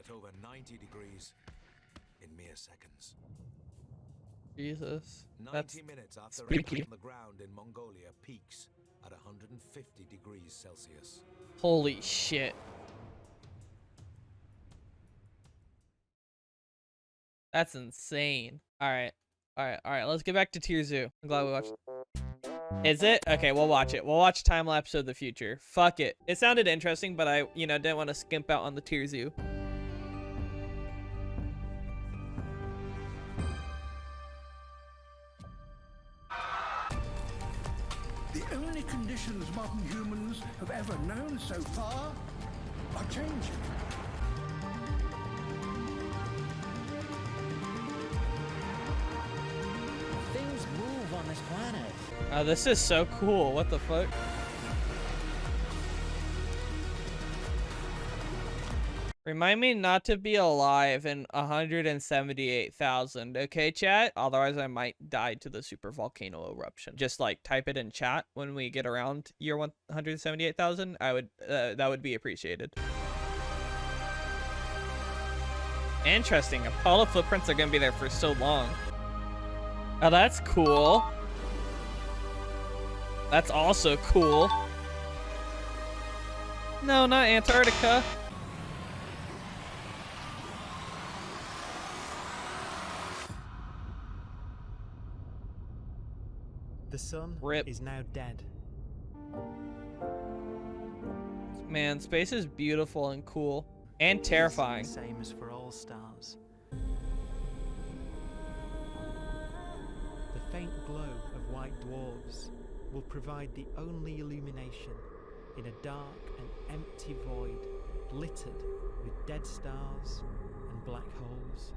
at over 90 degrees in mere seconds. Jesus. 90 minutes after spooky. entering the ground in Mongolia peaks at 150 degrees Celsius. Holy shit. That's insane. Alright. Alright. Let's get back to Tier Zoo. I'm glad we watched. Is it? Okay, we'll watch it. We'll watch Time Lapse of the Future. Fuck it. It sounded interesting, but I, didn't want to skimp out on the Tier Zoo. The only conditions modern humans have ever known so far are changing. Things move on this planet. Oh, this is so cool. What the fuck? Remind me not to be alive in 178,000, okay, chat? Otherwise, I might die to the super volcano eruption. Just like type it in chat when we get around year 178,000. I would, that would be appreciated. Interesting. Apollo footprints are gonna be there for so long. Oh, that's cool. That's also cool. No, not Antarctica. The sun Rip. is now dead. Man, space is beautiful and cool. And terrifying. It's the same as for all stars. The faint glow of white dwarfs will provide the only illumination in a dark and empty void littered with dead stars and black holes.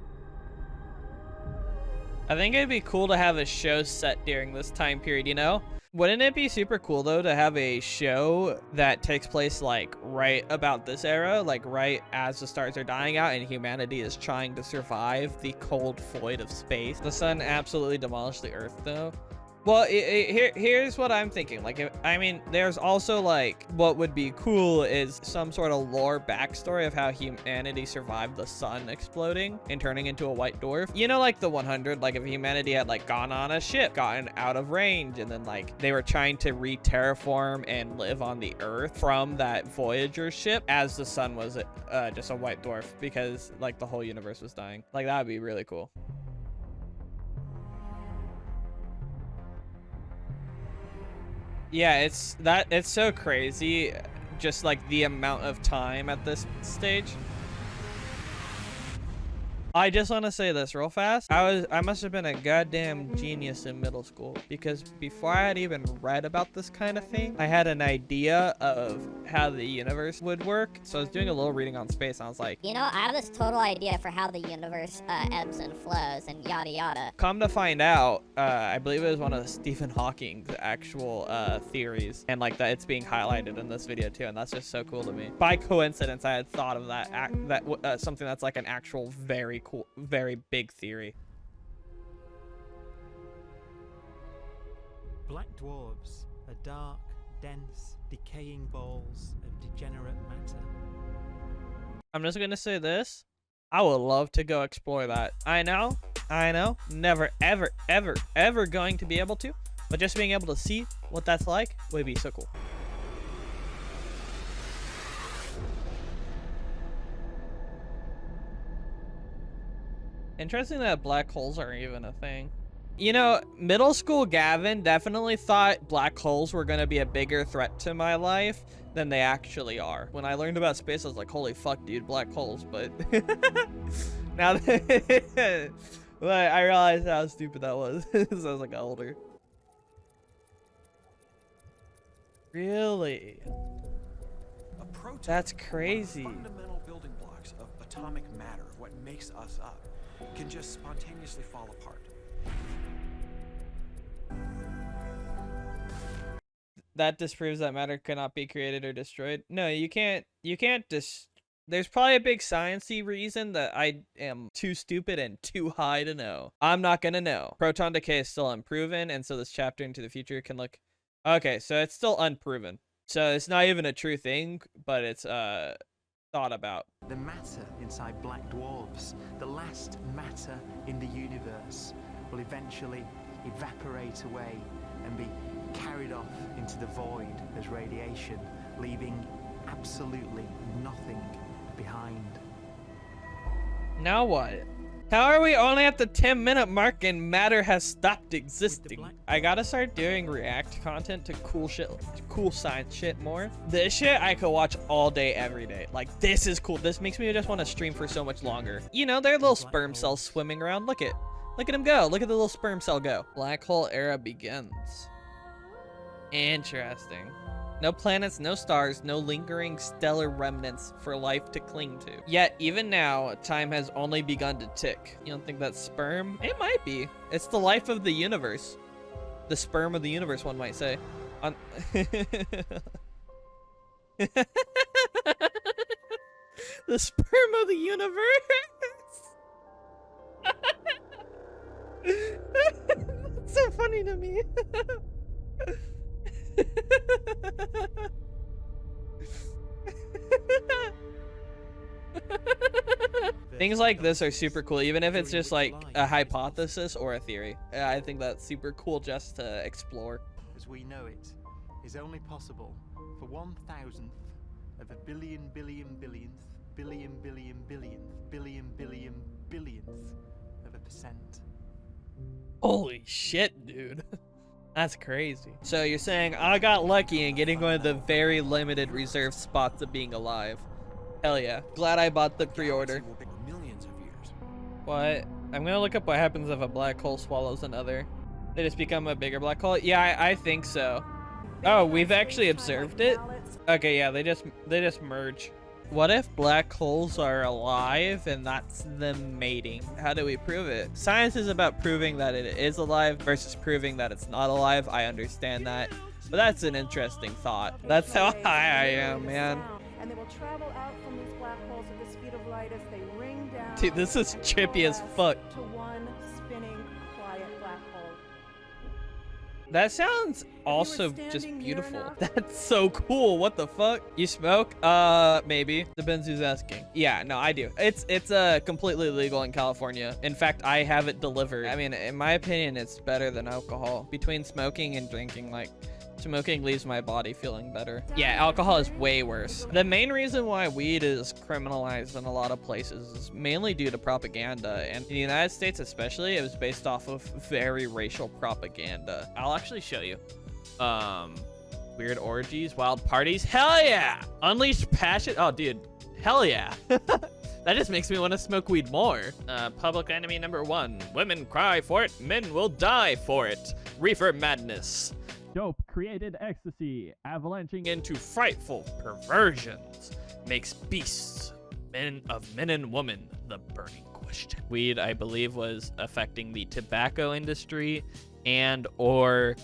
I think it'd be cool to have a show set during this time period, you know? Wouldn't it be super cool, though, to have a show that takes place, like, right about this era? Like, right as the stars are dying out and humanity is trying to survive the cold void of space. The sun absolutely demolished the Earth, though. Well, here's what I'm thinking. Like, I mean, there's also, like, what would be cool is some sort of lore backstory of how humanity survived the sun exploding and turning into a white dwarf. You know, like the 100, like if humanity had, like, gone on a ship, gotten out of range, and then, like, they were trying to re-terraform and live on the Earth from that Voyager ship as the sun was just a white dwarf because, like, the whole universe was dying. Like, that would be really cool. Yeah, it's so crazy, just like the amount of time at this stage. I just want to say this real fast. I must have been a goddamn genius in middle school because before I had even read about this kind of thing, I had an idea of how the universe would work. So I was doing a little reading on space and I was like, you know, I have this total idea for how the universe ebbs and flows and yada yada. Come to find out, I believe it was one of Stephen Hawking's actual theories, and like that it's being highlighted in this video too, and that's just so cool to me. By coincidence, I had thought of that something that's like an actual very cool, very big theory. Black dwarfs are dark, dense, decaying balls of degenerate matter. I'm just gonna say this. I would love to go explore that. I know. Never, ever, ever, ever going to be able to. But just being able to see what that's like would be so cool. Interesting that black holes are even a thing. You know, middle school Gavin definitely thought black holes were going to be a bigger threat to my life than they actually are. When I learned about space, I was like, holy fuck, dude, black holes. But now that I realized how stupid that was as I was like older. Really? A proton, That's crazy. Fundamental building blocks of atomic matter, what makes us up, can just spontaneously fall apart. That disproves that matter cannot be created or destroyed. No, you can't there's probably a big sciencey reason that I am too stupid and too high to know. I'm not gonna know. Proton decay is still unproven, and so this chapter into the future can look... Okay, so it's still unproven. So it's not even a true thing, but it's thought about. The matter inside black dwarfs, the last matter in the universe, will eventually evaporate away and be carried off into the void as radiation, leaving absolutely nothing behind. Now what? How are we only at the 10-minute mark and matter has stopped existing? I gotta start doing react content to cool shit, cool science shit more. This shit I could watch all day, every day. Like, this is cool. This makes me just want to stream for so much longer. You know, there are little sperm cells swimming around. Look at him go. Look at the little sperm cell go. Black hole era begins. Interesting. No planets, no stars, no lingering stellar remnants for life to cling to. Yet, even now, time has only begun to tick. You don't think that's sperm? It might be. It's the life of the universe. The sperm of the universe, one might say. The sperm of the universe. That's so funny to me. Things like this are super cool, even if it's just like a hypothesis or a theory. I think that's super cool just to explore. As we know it, is only possible for 1,000th of a billion billionth of a percent. Holy shit, dude. That's crazy. So you're saying I got lucky in getting one of the very limited reserved spots of being alive. Hell yeah. Glad I bought the pre-order. Will be millions of years. What? I'm gonna look up what happens if a black hole swallows another. They just become a bigger black hole? Yeah, I think so. Oh, we've actually observed it? Okay, yeah, they just merge. What if black holes are alive and that's them mating? How do we prove it? Science is about proving that it is alive versus proving that it's not alive. I understand that. But that's an interesting thought. That's how high I am, man. And they will travel out from these black holes at the speed of light as they ring down. Dude, this is trippy as fuck. To one spinning, quiet black hole. That sounds also just beautiful. That's so cool. What the fuck? You smoke? Maybe. Depends who's asking. Yeah, no, I do. It's completely legal in California. In fact, I have it delivered. I mean, in my opinion, it's better than alcohol. Between smoking and drinking, like, smoking leaves my body feeling better. Yeah, alcohol is way worse. The main reason why weed is criminalized in a lot of places is mainly due to propaganda. And in the United States especially, it was based off of very racial propaganda. I'll actually show you. Weird orgies, wild parties. Hell yeah! Unleashed passion. Oh, dude. Hell yeah. That just makes me want to smoke weed more. Public enemy number 1. Women cry for it, men will die for it. Reefer madness. Dope created ecstasy, avalanching into frightful perversions. Makes beasts, men and women, the burning question. Weed, I believe, was affecting the tobacco industry and or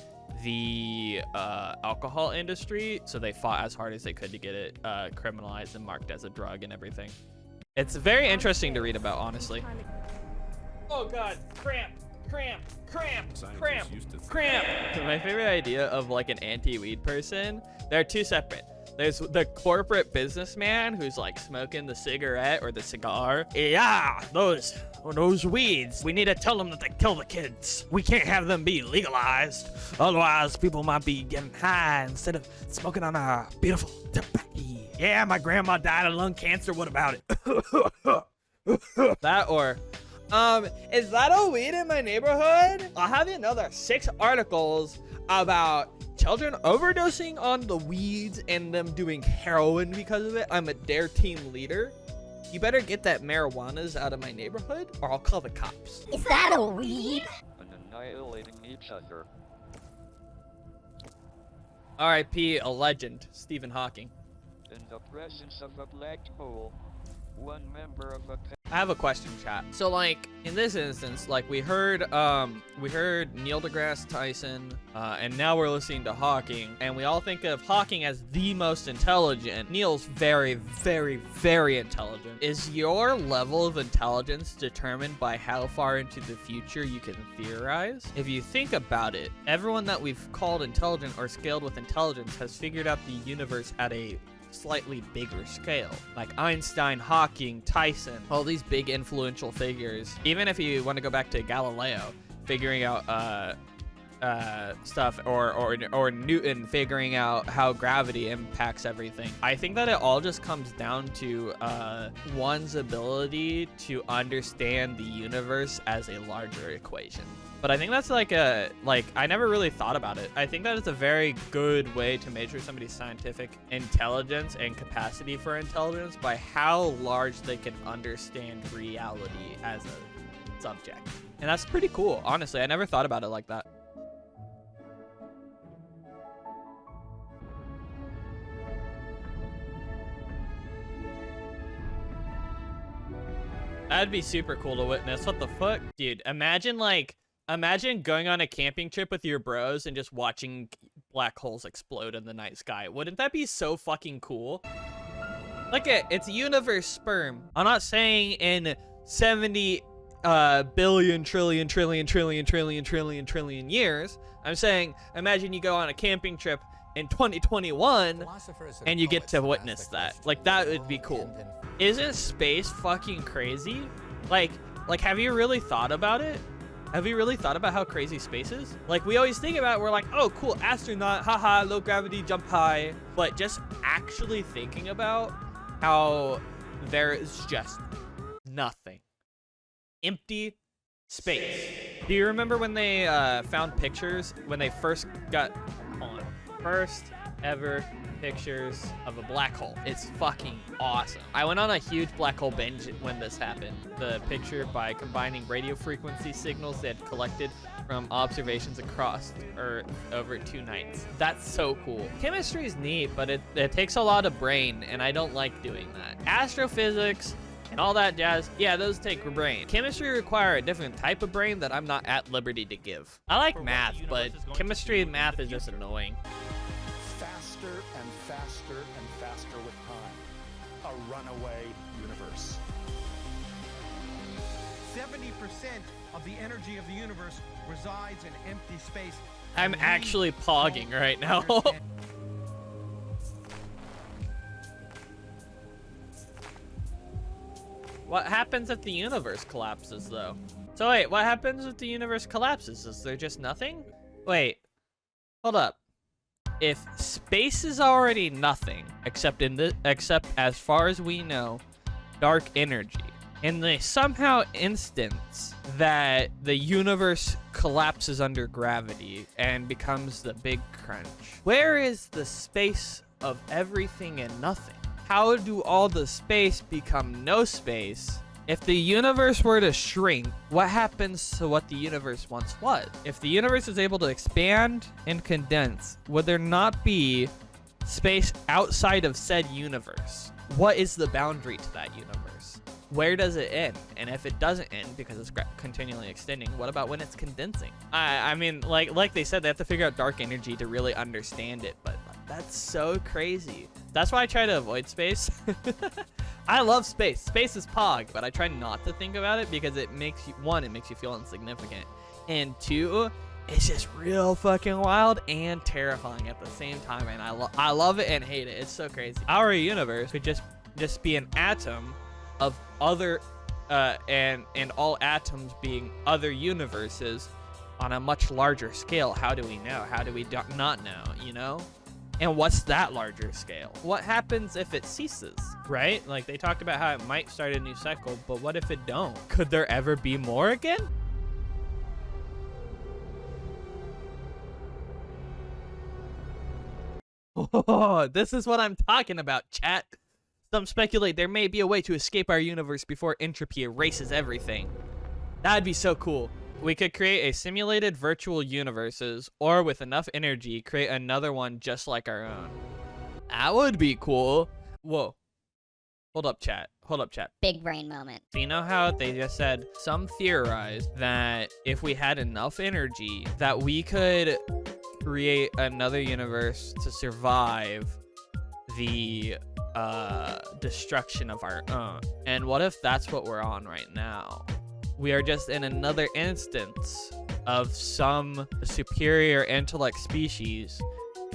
the alcohol industry, so they fought as hard as they could to get it criminalized and marked as a drug and everything. It's very interesting to read about, honestly. Oh god, cramp. My favorite idea of like an anti-weed person, they're two separate. There's the corporate businessman who's like smoking the cigarette or the cigar. Yeah, those weeds. We need to tell them that they kill the kids. We can't have them be legalized. Otherwise, people might be getting high instead of smoking on a beautiful tobacco. Yeah, my grandma died of lung cancer. What about it? That or... is that a weed in my neighborhood? I'll have you know there are 6 articles about children overdosing on the weeds and them doing heroin because of it. I'm a DARE team leader. You better get that marijuanas out of my neighborhood or I'll call the cops. Is that a weed? And annihilating each other. R.I.P. a legend, Stephen Hawking. In the presence of a black hole, one member of a... I have a question, chat. So, like, in this instance, like, we heard Neil deGrasse Tyson, and now we're listening to Hawking, and we all think of Hawking as the most intelligent. Neil's very, very, very intelligent. Is your level of intelligence determined by how far into the future you can theorize? If you think about it, everyone that we've called intelligent or scaled with intelligence has figured out the universe at a slightly bigger scale. Like Einstein, Hawking, Tyson, all these big influential figures. Even if you want to go back to Galileo, figuring out stuff, or Newton figuring out how gravity impacts everything. I think that it all just comes down to one's ability to understand the universe as a larger equation. But I think that's like I never really thought about it. I think that it's a very good way to measure somebody's scientific intelligence and capacity for intelligence by how large they can understand reality as a subject. And that's pretty cool, honestly. I never thought about it like that. That'd be super cool to witness. What the fuck? Dude, imagine going on a camping trip with your bros and just watching black holes explode in the night sky. Wouldn't that be so fucking cool? Look at it's universe sperm. I'm not saying in 70 billion trillion years. I'm saying imagine you go on a camping trip in 2021 and you get to witness that. Like, that would be cool. Isn't space fucking crazy? Like have you really thought about it? Have you really thought about how crazy space is? Like, we always think about it, we're like, oh, cool, astronaut, haha, low gravity, jump high. But just actually thinking about how there is just nothing. Empty space. Do you remember when they found pictures, when they first got, hold on, first ever pictures of a black hole? It's fucking awesome. I went on a huge black hole binge when this happened. The picture by combining radio frequency signals they had collected from observations across Earth over 2 nights. That's so cool. Chemistry is neat, but it takes a lot of brain, and I don't like doing that. Astrophysics and all that jazz, yeah, those take brain. Chemistry require a different type of brain that I'm not at liberty to give. I like math, but chemistry and math is just annoying. Faster and faster and faster with time. A runaway universe. 70% of the energy of the universe resides in empty space. I'm actually pogging right now. What happens if the universe collapses, though? So wait, what happens if the universe collapses? Is there just nothing? Wait, hold up. If space is already nothing, except as far as we know, dark energy, in the somehow instance that the universe collapses under gravity and becomes the big crunch, where is the space of everything and nothing? How do all the space become no space? If the universe were to shrink, what happens to what the universe once was? If the universe is able to expand and condense, would there not be space outside of said universe? What is the boundary to that universe? Where does it end? And if it doesn't end because it's continually extending, what about when it's condensing? I mean, like they said, they have to figure out dark energy to really understand it, but that's so crazy. That's why I try to avoid space. I love space. Space is pog, but I try not to think about it because it makes you, one, it makes you feel insignificant, and two, it's just real fucking wild and terrifying at the same time, and I love it and hate it. It's so crazy. Our universe could just be an atom of other, and all atoms being other universes on a much larger scale. How do we know? How do we not know, you know? And what's that larger scale? What happens if it ceases, right? Like, they talked about how it might start a new cycle, but what if it don't? Could there ever be more again? Oh, this is what I'm talking about, chat. Some speculate there may be a way to escape our universe before entropy erases everything. That'd be so cool. We could create a simulated virtual universes, or with enough energy, create another one just like our own. That would be cool. Whoa. Hold up, chat. Hold up, chat. Big brain moment. So you know how they just said, some theorize that if we had enough energy, that we could create another universe to survive the destruction of our own. And what if that's what we're on right now? We are just in another instance of some superior intellect species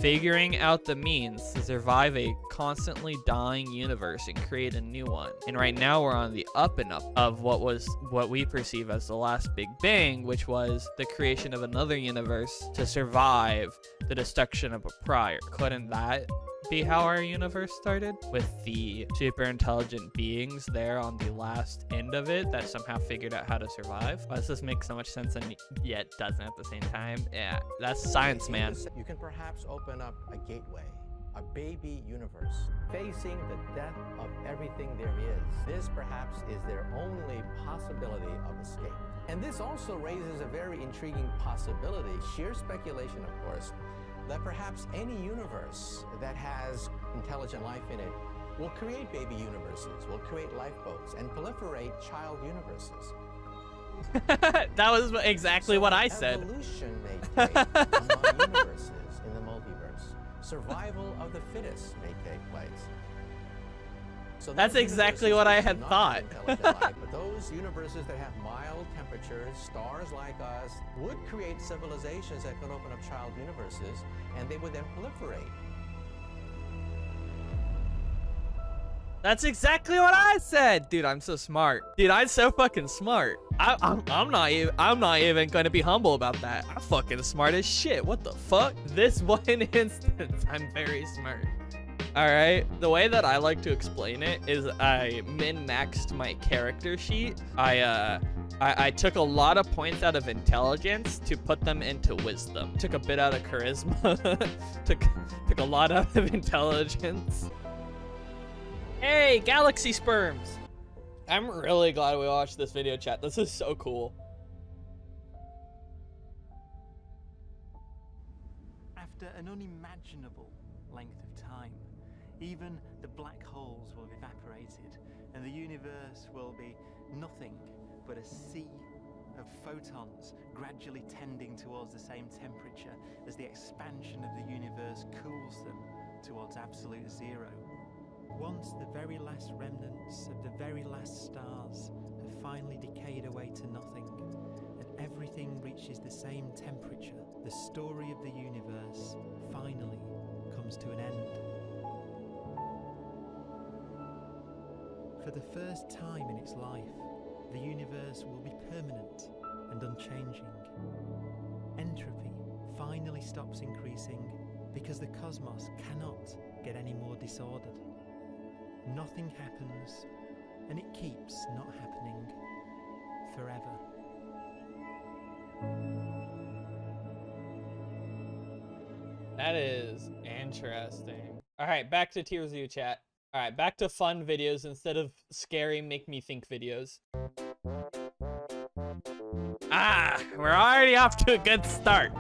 figuring out the means to survive a constantly dying universe and create a new one. And right now we're on the up and up of what we perceive as the last Big Bang, which was the creation of another universe to survive the destruction of a prior. Couldn't that be how our universe started, with the super intelligent beings there on the last end of it that somehow figured out how to survive? Why does this make so much sense and yet doesn't at the same time? Yeah, that's science, man. You can perhaps open up a gateway, a baby universe, facing the death of everything there is. This perhaps is their only possibility of escape. And this also raises a very intriguing possibility, sheer speculation of course, that perhaps any universe that has intelligent life in it will create baby universes, will create lifeboats, and proliferate child universes. That was exactly what I said. Evolution may take among universes in the multiverse. Survival of the fittest may take place. So that's exactly what I had thought. Life, but those universes that have mild temperatures, stars like us, would create civilizations that could open up child universes, and they would then proliferate. That's exactly what I said, dude. I'm so smart, dude. I'm so fucking smart. I'm not even gonna be humble about that. I'm fucking smart as shit. What the fuck? This one instance, I'm very smart. All right, the way that I like to explain it is I min-maxed my character sheet. I took a lot of points out of intelligence to put them into wisdom. Took a bit out of charisma. took a lot out of intelligence. Hey, galaxy sperms! I'm really glad we watched this video, chat. This is so cool. After an unimaginable length of time, even the black holes will have evaporated, and the universe will be nothing but a sea of photons gradually tending towards the same temperature as the expansion of the universe cools them towards absolute zero. Once the very last remnants of the very last stars have finally decayed away to nothing, and everything reaches the same temperature, the story of the universe finally comes to an end. For the first time in its life, the universe will be permanent and unchanging. Entropy finally stops increasing because the cosmos cannot get any more disordered. Nothing happens, and it keeps not happening forever. That is interesting. All right, back to Tier Zoo, chat. All right, back to fun videos instead of scary make me think videos. Ah, we're already off to a good start.